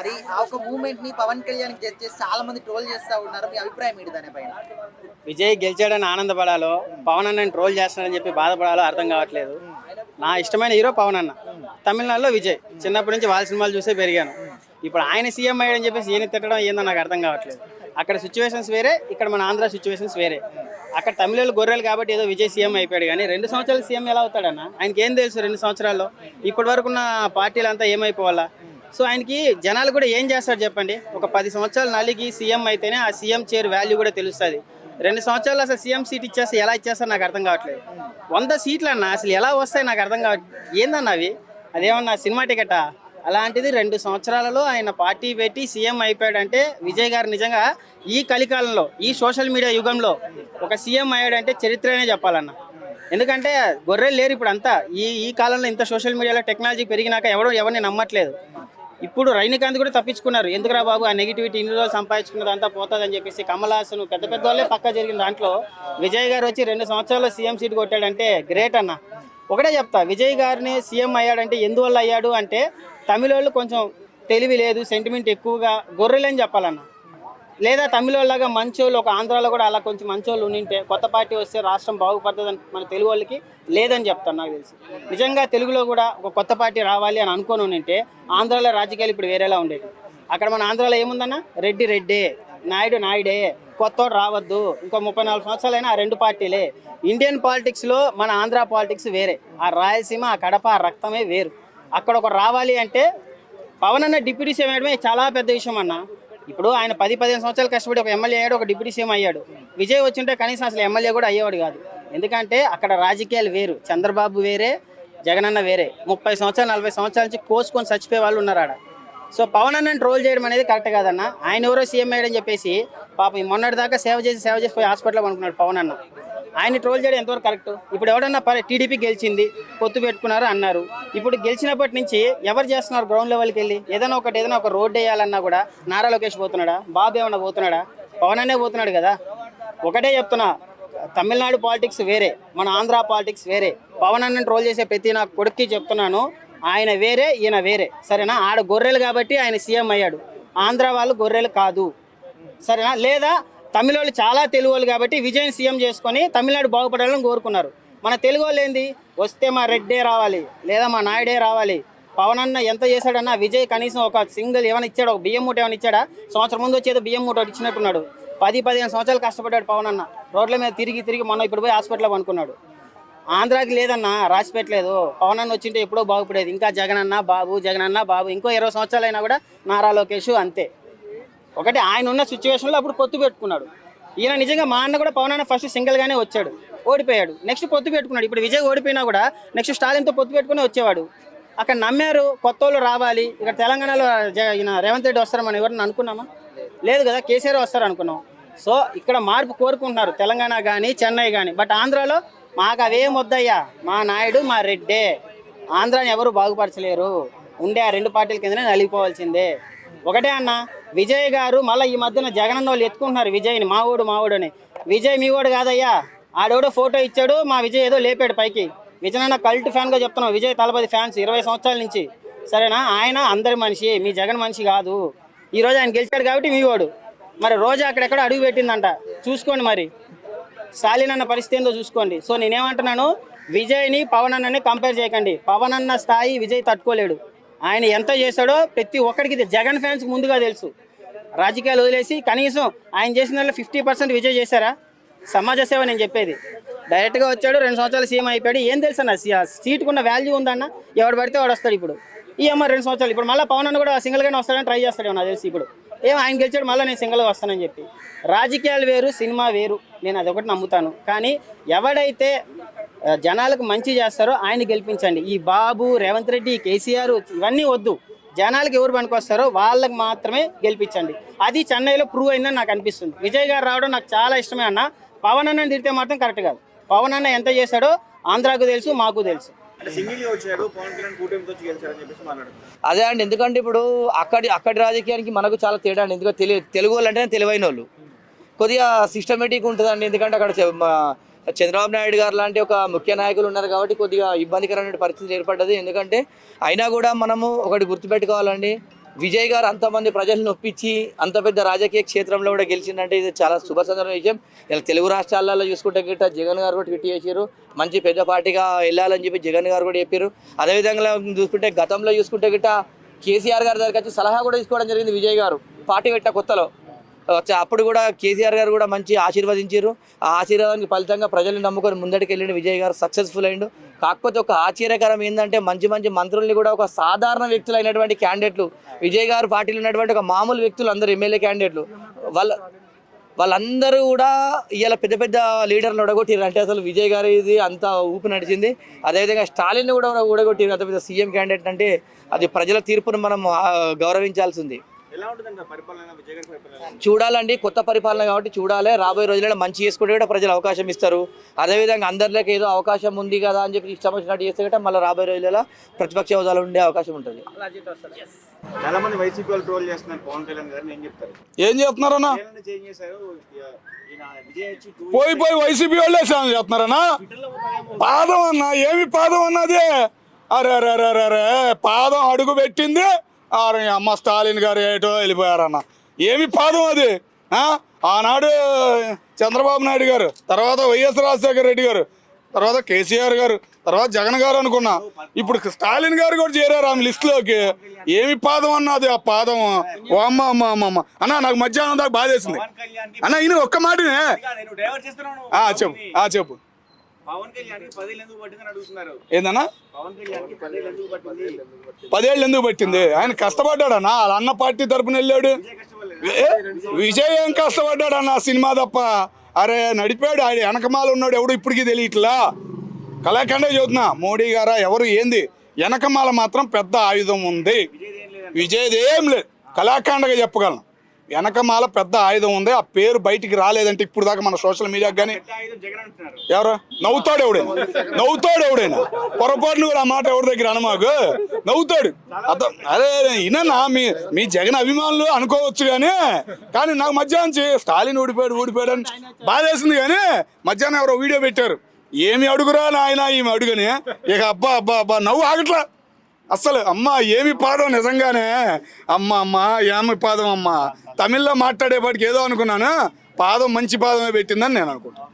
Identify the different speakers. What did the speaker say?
Speaker 1: మరి ఆ ఒక మూవ్మెంట్ ని పవన్ కళ్యాణ్ జడ్జ్ చేసి చాలా మంది ట్రోల్ చేస్తా ఉన్నారు. మీ అభిప్రాయం ఏంటి దానిపైన?
Speaker 2: విజయ్ గెలిచాడని ఆనందపడాలో, పవన్ అన్నని ట్రోల్ చేస్తానని చెప్పి బాధపడాలో అర్థం కావట్లేదు. నా ఇష్టమైన హీరో పవన్ అన్న. తమిళనాడులో విజయ్. చిన్నప్పటి నుంచి వాళ్ళ సినిమాలు చూసే పెరిగాను. ఇప్పుడు ఆయన సీఎం అయ్యాడని చెప్పేసి ఈయన తిట్టడం ఏందో నాకు అర్థం కావట్లేదు. అక్కడ సిచ్యువేషన్స్ వేరే, ఇక్కడ మన ఆంధ్ర సిచ్యువేషన్స్ వేరే. అక్కడ తమిళలు గొర్రెలు కాబట్టి ఏదో విజయ్ సీఎం అయిపోయాడు, కానీ 2 సంవత్సరాలు సీఎం ఎలా అవుతాడన్న? ఆయనకి ఏం తెలుసు 2 సంవత్సరాల్లో? ఇప్పటి వరకు ఉన్న పార్టీలంతా ఏమైపోవాలా? సో ఆయనకి జనాలు కూడా ఏం చేస్తారు చెప్పండి? ఒక 10 సంవత్సరాలు నలిగి సీఎం అయితేనే ఆ సీఎం చైర్ వాల్యూ కూడా తెలుస్తుంది. 2 సంవత్సరాలు అసలు సీఎం సీట్ ఇచ్చేస్తే ఎలా ఇచ్చేస్తారు నాకు అర్థం కావట్లేదు. 100 సీట్లు అన్న అసలు ఎలా వస్తాయి నాకు అర్థం కావట్లేదు. ఏందన్న అవి? అదేమన్నా సినిమా టికెటా? అలాంటిది 2 సంవత్సరాలలో ఆయన పార్టీ పెట్టి సీఎం అయిపోయాడంటే విజయ్ గారు నిజంగా ఈ కలికాలంలో, ఈ సోషల్ మీడియా యుగంలో ఒక సీఎం అయ్యాడంటే చరిత్రనే చెప్పాలన్న. ఎందుకంటే గొర్రెలు లేరు ఇప్పుడు అంతా. ఈ కాలంలో ఇంత సోషల్ మీడియాలో టెక్నాలజీ పెరిగినాక ఎవరిని నమ్మట్లేదు. ఇప్పుడు రజనీకాంత్ కూడా తప్పించుకున్నారు. ఎందుకురా బాబు ఆ నెగిటివిటీ ఇన్ని రోజులు సంపాదించుకున్నదంతా పోతుందని చెప్పేసి కమల్ హాసన్ పెద్ద పెద్ద వాళ్ళే పక్కా జరిగిన దాంట్లో విజయ్ గారు వచ్చి 2 సంవత్సరాల్లో సీఎం సీట్ కొట్టాడంటే గ్రేట్ అన్న. ఒకటే చెప్తా, విజయ్ గారిని సీఎం అయ్యాడంటే ఎందువల్ల అయ్యాడు అంటే తమిళోళ్ళు కొంచెం తెలివి లేదు, సెంటిమెంట్ ఎక్కువగా గొర్రెలని చెప్పాలన్న. లేదా తమిళోళ్ళగా మంచోళ్ళు ఒక ఆంధ్రాలో కూడా అలా కొంచెం మంచోళ్ళు ఉండింటే కొత్త పార్టీ వస్తే రాష్ట్రం బాగుపడుతుందని మన తెలుగు వాళ్ళకి లేదని చెప్తాను నాకు తెలిసి. నిజంగా తెలుగులో కూడా ఒక కొత్త పార్టీ రావాలి అని అనుకొని ఉండింటే ఆంధ్రాలో రాజకీయాలు ఇప్పుడు వేరేలా ఉండేవి. అక్కడ మన ఆంధ్రాలో ఏముందన్న? రెడ్డి రెడ్డే, నాయుడు నాయుడే, కొత్తోడు రావద్దు, ఇంకో 34 సంవత్సరాలైనా ఆ 2 పార్టీలే. ఇండియన్ పాలిటిక్స్లో మన ఆంధ్ర పాలిటిక్స్ వేరే. ఆ రాయలసీమ, ఆ కడప, ఆ రక్తమే వేరు. అక్కడ ఒక రావాలి అంటే పవన్ అన్న డిప్యూటీ సీఎం అయ్యడమే చాలా పెద్ద విషయం అన్న. ఇప్పుడు ఆయన 10-15 సంవత్సరాలు కష్టపడి ఒక ఎమ్మెల్యే అయ్యాడు, ఒక డిప్యూటీ సీఎం అయ్యాడు. విజయ్ వచ్చింటే కనీసం అసలు ఎమ్మెల్యే కూడా అయ్యేవాడు కాదు. ఎందుకంటే అక్కడ రాజకీయాలు వేరు. చంద్రబాబు వేరే, జగనన్న వేరే. 30 సంవత్సరాలు 40 సంవత్సరాల నుంచి కోసుకొని చచ్చిపోయే వాళ్ళు ఉన్నారు ఆడ. సో పవన్ అన్నని ట్రోల్ చేయడం అనేది కరెక్ట్ కాదన్న. ఆయన ఎవరో సీఎం అయ్యాడని చెప్పేసి పాపం మొన్నటి దాకా సేవ చేసి పోయి హాస్పిటల్లో అనుకున్నాడు పవన్ అన్న. ఆయన ట్రోల్ చేయడం ఎంతవరకు కరెక్ట్? ఇప్పుడు ఎవడన్నా టీడీపీ గెలిచింది, పొత్తు పెట్టుకున్నారు అన్నారు. ఇప్పుడు గెలిచినప్పటి నుంచి ఎవరు చేస్తున్నారు గ్రౌండ్ లెవెల్కి వెళ్ళి? ఏదైనా ఒక రోడ్డు వేయాలన్నా కూడా నారా లోకేష్ పోతున్నాడా? బాబు ఏమన్నా పోతున్నాడా? పవన్ అన్నే పోతున్నాడు కదా. ఒకటే చెప్తున్నా, తమిళనాడు పాలిటిక్స్ వేరే, మన ఆంధ్ర పాలిటిక్స్ వేరే. పవన్ అన్నని ట్రోల్ చేసే ప్రతి నా కొడుక్కి చెప్తున్నాను, ఆయన వేరే, ఈయన వేరే. సరేనా? ఆడ గొర్రెలు కాబట్టి ఆయన సీఎం అయ్యాడు. ఆంధ్ర వాళ్ళు గొర్రెలు కాదు. సరేనా? లేదా తమిళ వాళ్ళు చాలా తెలుగు వాళ్ళు కాబట్టి విజయ్ని సీఎం చేసుకొని తమిళనాడు బాగుపడాలని కోరుకున్నారు. మన తెలుగు వాళ్ళు ఏంది? వస్తే మా రెడ్డే రావాలి, లేదా మా నాయుడే రావాలి. పవన్ అన్న ఎంత చేశాడన్నా? విజయ్ కనీసం ఒక సింగిల్ ఏమైనా ఇచ్చాడు? ఒక బియ్యం మూట ఏమైనా ఇచ్చాడా? సంవత్సరం ముందు వచ్చేదో బియ్యం మూట ఇచ్చినట్టున్నాడు. 10-15 సంవత్సరాలు కష్టపడ్డాడు పవన్ అన్న. రోడ్ల మీద తిరిగి మొన్న ఇప్పుడు పోయి హాస్పిటల్లో అనుకున్నాడు. ఆంధ్రాకి లేదన్నా, రాసి పెట్టలేదు. పవన్ అన్న వచ్చింటే ఎప్పుడో బాగుపడేది. ఇంకా జగనన్న బాబు ఇంకో 20 సంవత్సరాలు అయినా కూడా నారా లోకేష్ అంతే. ఒకటి ఆయన ఉన్న సిచ్యువేషన్లో అప్పుడు పొత్తు పెట్టుకున్నాడు. ఈయన నిజంగా మా అన్న కూడా పవన్ అన్న ఫస్ట్ సింగిల్గానే వచ్చాడు, ఓడిపోయాడు. నెక్స్ట్ పొత్తు పెట్టుకున్నాడు. ఇప్పుడు విజయ్ ఓడిపోయినా కూడా నెక్స్ట్ స్టాలిన్తో పొత్తు పెట్టుకుని వచ్చేవాడు. అక్కడ నమ్మారు కొత్త వాళ్ళు రావాలి. ఇక్కడ తెలంగాణలో ఈయన రేవంత్ రెడ్డి వస్తారు మనం ఎవరిని అనుకున్నామా? లేదు కదా. కేసీఆర్ వస్తారు అనుకున్నాం. సో ఇక్కడ మార్పు కోరుకుంటున్నారు తెలంగాణ కానీ చెన్నై కానీ. బట్ ఆంధ్రాలో మాకు అవేం వద్దయ్యా, మా నాయుడు మా రెడ్డే. ఆంధ్రాని ఎవరు బాగుపరచలేరు. ఉండే ఆ 2 పార్టీల కిందనే నలిగిపోవాల్సిందే. ఒకటే అన్న, విజయ్ గారు మళ్ళీ ఈ మధ్యన జగనన్న వాళ్ళు ఎత్తుకుంటున్నారు విజయ్ని మావోడు అని. విజయ్ మీ వాడు కాదయ్యా. ఆడెవడో ఫోటో ఇచ్చాడు, మా విజయ్ ఏదో లేపాడు పైకి. విజయ్ అన్న కల్ట్ ఫ్యాన్గా చెప్తున్నాం. విజయ్ తలపతి ఫ్యాన్స్ 20 సంవత్సరాల నుంచి. సరేనా? ఆయన అందరి మనిషి, మీ జగన్ మనిషి కాదు. ఈరోజు ఆయన గెలిచాడు కాబట్టి మీ వాడు. మరి రోజా అక్కడెక్కడ అడుగు పెట్టిందంట, చూసుకోండి. మరి స్టాలిన్ అన్న పరిస్థితి ఏందో చూసుకోండి. సో నేనేమంటున్నాను, విజయ్ని పవన్ అన్నని కంపేర్ చేయకండి. పవన్ అన్న స్థాయి విజయ్ తట్టుకోలేడు. ఆయన ఎంత చేశాడో ప్రతి ఒక్కడికి జగన్ ఫ్యాన్స్కి ముందుగా తెలుసు. రాజకీయాలు వదిలేసి కనీసం ఆయన చేసిన దాంట్లో 50% విజయ్ చేశారా? సమాజ సేవ నేను చెప్పేది. డైరెక్ట్గా వచ్చాడు, 2 సంవత్సరాలు సీఎం అయిపోయాడు. ఏం తెలుసు అన్న? సీటుకున్న వాల్యూ ఉందన్న. ఎవడు పడితే వాడు వస్తాడు. ఇప్పుడు ఈ అమ్మ 2 సంవత్సరాలు. ఇప్పుడు మళ్ళీ పవన్ అన్న కూడా సింగిల్గానే వస్తాడని ట్రై చేస్తాడు నాకు తెలిసి. ఇప్పుడు ఆయన గెలిచాడు, మళ్ళీ నేను సింగిల్గా వస్తానని చెప్పి. రాజకీయాలు వేరు, సినిమా వేరు. నేను అదొకటి నమ్ముతాను. కానీ ఎవడైతే జనాలకు మంచి చేస్తారో ఆయన గెలిపించండి. ఈ బాబు, రేవంత్ రెడ్డి, కేసీఆర్ ఇవన్నీ వద్దు. జనాలకు ఎవరు పనికొస్తారో వాళ్ళకి మాత్రమే గెలిపించండి. అది చెన్నైలో ప్రూవ్ అయిందని నాకు అనిపిస్తుంది. విజయ్ గారు రావడం నాకు చాలా ఇష్టమే అన్న. పవన్ అన్నని తిడితే మాత్రం కరెక్ట్ కాదు. పవన్ అన్న ఎంత చేశాడో ఆంధ్రాకు తెలుసు, మాకు తెలుసు.
Speaker 3: అదే అండి. ఎందుకంటే ఇప్పుడు అక్కడి రాజకీయానికి మనకు చాలా తేడా అండి. ఎందుకంటే తెలుగు వాళ్ళు అంటేనే తెలివైన వాళ్ళు. కొద్దిగా సిస్టమేటిక్ ఉంటుందండి. ఎందుకంటే అక్కడ చంద్రబాబు నాయుడు గారు లాంటి ఒక ముఖ్య నాయకులు ఉన్నారు కాబట్టి కొద్దిగా ఇబ్బందికరమైన పరిస్థితి ఏర్పడ్డది. ఎందుకంటే అయినా కూడా మనము ఒకటి గుర్తుపెట్టుకోవాలండి, విజయ్ గారు అంతమంది ప్రజలను నొప్పించి అంత పెద్ద రాజకీయ క్షేత్రంలో కూడా గెలిచిందంటే ఇది చాలా శుభ సందర్భ విషయం. ఇలా తెలుగు రాష్ట్రాలలో చూసుకుంటే గిట్ట జగన్ గారు కూడా ట్వీట్ చేశారు, మంచి పెద్ద పార్టీగా వెళ్ళాలని చెప్పి జగన్ గారు కూడా చెప్పారు. అదేవిధంగా చూసుకుంటే గతంలో చూసుకుంటే గిట్ట కేసీఆర్ గారి దగ్గరికి వచ్చి సలహా కూడా తీసుకోవడం జరిగింది విజయ్ గారు పార్టీ పెట్టిన కొత్తలో. అప్పుడు కూడా కేసీఆర్ గారు కూడా మంచి ఆశీర్వదించారు. ఆ ఆశీర్వాదానికి ఫలితంగా ప్రజల్ని నమ్ముకొని ముందడికి వెళ్ళిన విజయ్ గారు సక్సెస్ఫుల్ అయ్యిండు. కాకపోతే ఒక ఆశ్చర్యకరం ఏంటంటే మంచి మంచి మంత్రుల్ని కూడా ఒక సాధారణ వ్యక్తులు అయినటువంటి క్యాండిడేట్లు, విజయ్ గారు పార్టీలో ఉన్నటువంటి ఒక మామూలు వ్యక్తులు అందరూ ఎమ్మెల్యే క్యాండిడేట్లు వాళ్ళందరూ కూడా ఇవాళ పెద్ద పెద్ద లీడర్లు ఉడగొట్టారు. అంటే అసలు విజయ్ గారు ఇది అంత ఊపి నడిచింది. అదేవిధంగా స్టాలిన్ కూడా ఉడగొట్టారు. అంత పెద్ద సీఎం క్యాండిడేట్ అంటే అది ప్రజల తీర్పును మనం గౌరవించాల్సింది. చూడాలండి, కొత్త పరిపాలన కాబట్టి చూడాలి. రాబోయే రోజుల్లో మంచి చేసుకుంటే కూడా ప్రజలు అవకాశం ఇస్తారు. అదేవిధంగా అందరిలోకి ఏదో అవకాశం ఉంది కదా అని చెప్పి ఇష్టం వచ్చినట్టు చేస్తే కూడా మళ్ళీ రాబోయే రోజుల్లో ప్రతిపక్ష హోదాలో ఉండే అవకాశం ఉంటుంది.
Speaker 4: చాలా మంది వైసీపీ వాళ్ళు ట్రోల్ చేస్తున్నారు పవన్ కళ్యాణ్ గారిని, ఏం చెప్తారు?
Speaker 5: ఏం చెప్తున్నారన్నా? పోయి వైసీపీ వాళ్ళే చెప్తున్నారన్నా. పాదం అన్నా, ఏమి పాదం అన్నది? అరే అరే అరే అరే అరే పాదం అడుగు పెట్టింది అరే అమ్మ స్టాలిన్ గారు ఏటో వెళ్ళిపోయారన్న. ఏమి పాదం అది? ఆనాడు చంద్రబాబు నాయుడు గారు, తర్వాత వైఎస్ రాజశేఖర రెడ్డి గారు, తర్వాత కేసీఆర్ గారు, తర్వాత జగన్ గారు అనుకున్నా. ఇప్పుడు స్టాలిన్ గారు కూడా చేరారు ఆమె లిస్టులోకి. ఏమి పాదం అన్నది ఆ పాదం? ఓ అమ్మ అమ్మ అమ్మ అమ్మ అన్న, నాకు మధ్యాహ్నం దాకా బాధేసింది అన్న. ఈయన ఒక్క మాటనే చెప్పు చెప్పు. ఏందన్నా 10 ఏళ్ళు ఎందుకు పట్టింది? ఆయన కష్టపడ్డాడన్నా, వాళ్ళ అన్న పార్టీ తరపున వెళ్ళాడు. విజయ్ ఏం కష్టపడ్డాడన్నా సినిమా తప్ప. అరే నడిపాడు, ఆయన వెనకమాల ఉన్నాడు ఎవడు ఇప్పటికీ తెలియట్లా. కళాఖండే చదువుతున్నా, మోడీ గారా ఎవరు ఏంది, వెనకమాల మాత్రం పెద్ద ఆయుధం ఉంది. విజయ్ది ఏం లేదు, కళాఖండగా చెప్పగలను. వెనకమాల పెద్ద ఆయుధం ఉంది. ఆ పేరు బయటికి రాలేదంటే ఇప్పుడు దాకా మన సోషల్ మీడియాకి కానీ ఎవరు నవ్వుతాడు ఎవడైనా పొరపాటును కూడా ఆ మాట ఎవరి దగ్గర అనమాకు నవ్వుతాడు. అదే ఇనన్నా మీ జగన్ అభిమానులు అనుకోవచ్చు కానీ నాకు మధ్యాహ్నం స్టాలిన్ ఊడిపోయాడు అని బాధేసింది. కానీ మధ్యాహ్నం ఎవరో వీడియో పెట్టారు, ఏమి అడుగురా నాయన ఈమె అడుగుని. ఇక అబ్బా నవ్వు ఆగట్లా అస్సలు. అమ్మ ఏమి పాదం నిజంగానే, అమ్మ ఏమి పాదం అమ్మ. తమిళ్లో మాట్లాడేపాటికి ఏదో అనుకున్నాను, పాదం మంచి పాదమే పెట్టిందని నేను అనుకుంటాను.